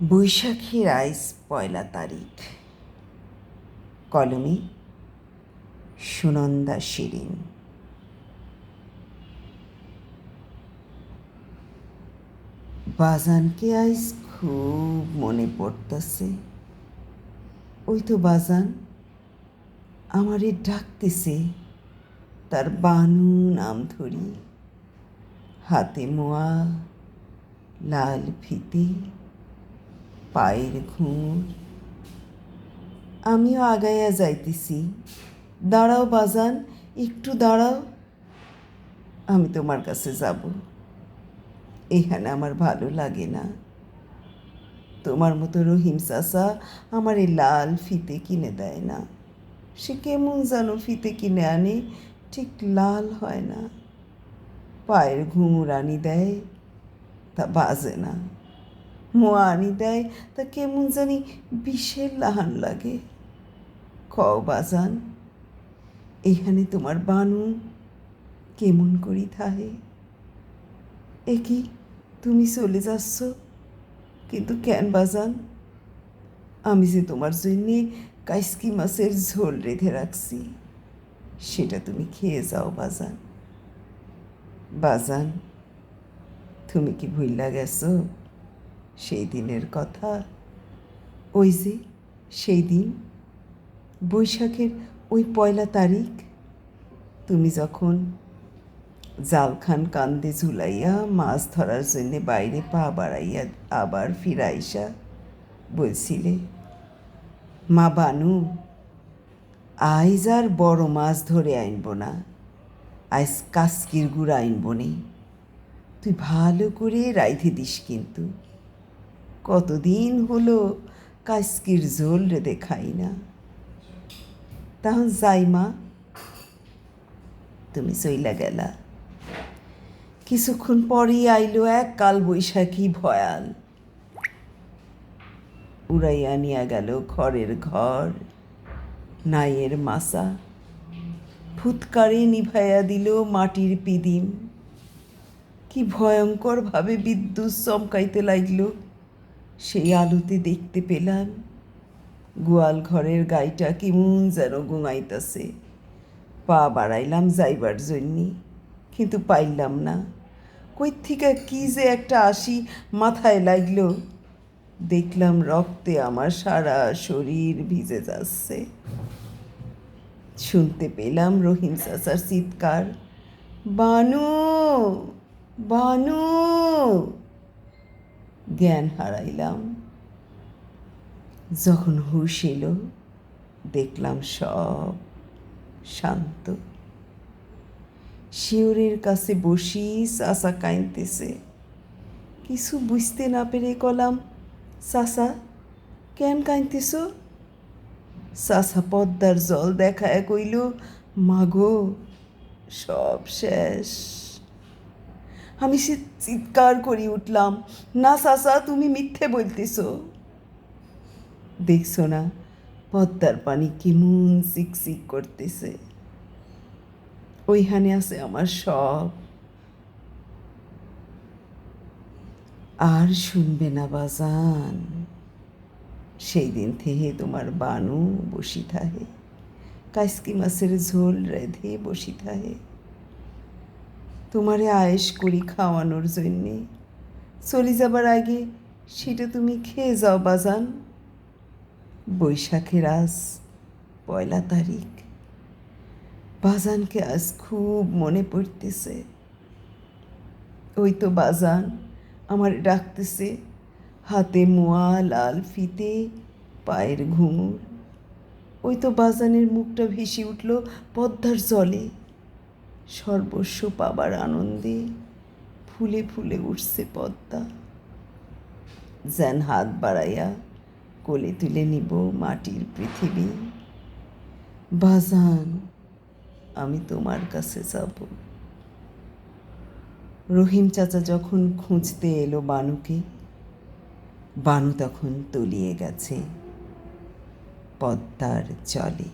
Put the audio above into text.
বৈশাখের আইজ পয়লা তারিখ। কলমে সুনন্দা শিরিন। বাজানকে আইজ খুব মনে পড়তেছে। ওই তো বাজান আমারে ডাকতেছে তার বানু নাম ধরি। হাতে মোয়া, লাল ফিতে, পায়ের ঘুঙুর। আমিও আগাইয়া যাইতেছি। দাঁড়াও বাজান, একটু দাঁড়াও, আমি তোমার কাছে যাব। এখানে আমার ভালো লাগে না। তোমার মতো রহিম চাচা আমার এই লাল ফিতে কিনে দেয় না। সে কেমন যেন ফিতে কিনে আনে, ঠিক লাল হয় না। পায়ের ঘুঙুর আনি দেয়, তা বাজে না। মোয়া আনি দেয়, তা কেমন জানি বিষের লাহান লাগে। কও বাজান, এখানে তোমার বানু কেমন করি থাহে? এ কি, তুমি চলে যাচ্ছ? কিন্তু কেন বাজান? আমি যে তোমার জন্যে কাইসকি মাছের ঝোল রেঁধে রাখছি, সেটা তুমি খেয়ে যাও বাজান। বাজান, তুমি কি ভুইলা গেছো সেই দিনের কথা? ওই যে সেই দিন, বৈশাখের ওই পয়লা তারিখ, তুমি যখন জালখান কান্দে ঝুলাইয়া মাছ ধরার জন্যে বাইরে পা বাড়াইয়া আবার ফিরাইসা বলছিলে, মা বানু, আইজ আর বড় মাছ ধরে আনব না, আইজ কাস্কির গুড় আনব নে। তুই ভালো করে রাইধে দিস কিন্তু। কতদিন হলো কাস্কির ঝোল রেঁধে খাই না। তখন যাই মা। তুমি চইলা গেলা। কিছুক্ষণ পরেই আইলো এক কাল বৈশাখী ভয়াল। উড়াইয়া নিয়া গেল ঘরের ঘর, নাইয়ের মাসা। ফুৎকারে নিভাইয়া দিল মাটির পিদিম। কি ভয়ঙ্কর ভাবে বিদ্যুৎ চমকাইতে লাগলো। সেই আলোতে দেখতে পেলাম গোয়াল ঘরের গাইটা কেমন যেন গুঙাইতেছে। পা বাড়াইলাম যাইবার জন্যে, কিন্তু পাইলাম না। কই থেকে কি যে একটা আসি মাথায় লাগলো। দেখলাম রক্তে আমার সারা শরীর ভিজে যাচ্ছে। শুনতে পেলাম রহিম চাচার চিৎকার, বানু, বানু। জ্ঞান হারাইলাম। যখন হুঁশ এলো, দেখলাম সব শান্ত। শিওরের কাছে বসি চাচা কাঁদতেছে। কিছু বুঝতে না পেরে কলাম, চাচা কেন কাঁদতেছ? চাচা পদ্মার জল দেখায় কইল, মাগো সব শেষ। আমি সে চিৎকার করি উঠলাম, না চাচা, তুমি মিথ্যে বলতেছ। দেখছো না পদ্মার পানি কেমন চিকচিক করতেছে? ওইখানে আছে আমার সব। আর শুনবে না বাজান। সেই দিন থেকে তোমার বানু বসি থাহে, কাইসকি মাছের ঝোল রেঁধে বসি থাহে, তোমারে আয়েশ করি খাওয়ানোর জন্যে। চলে যাবার আগে সেটা তুমি খেয়ে যাও বাজান। বৈশাখের আজ পয়লা তারিখ। বাজানকে আজ খুব মনে পড়তেছে। ওই তো বাজান আমার ডাকতেছে, হাতে মোয়া, লাল ফিতে, পায়ের ঘুঙুর। ওই তো বাজানের মুখটা ভেসে উঠল পদ্মার জলে। সর্বস্ব পাবার আনন্দে ফুলে ফুলে উঠছে পদ্মা। যেন হাত বাড়াইয়া কোলে তুলে নিব মাটির পৃথিবী। বাজান, আমি তোমার কাছে যাব। রহিম চাচা যখন খুঁজতে এলো বানুকে, বানু তখন তলিয়ে গেছে পদ্মার জলে।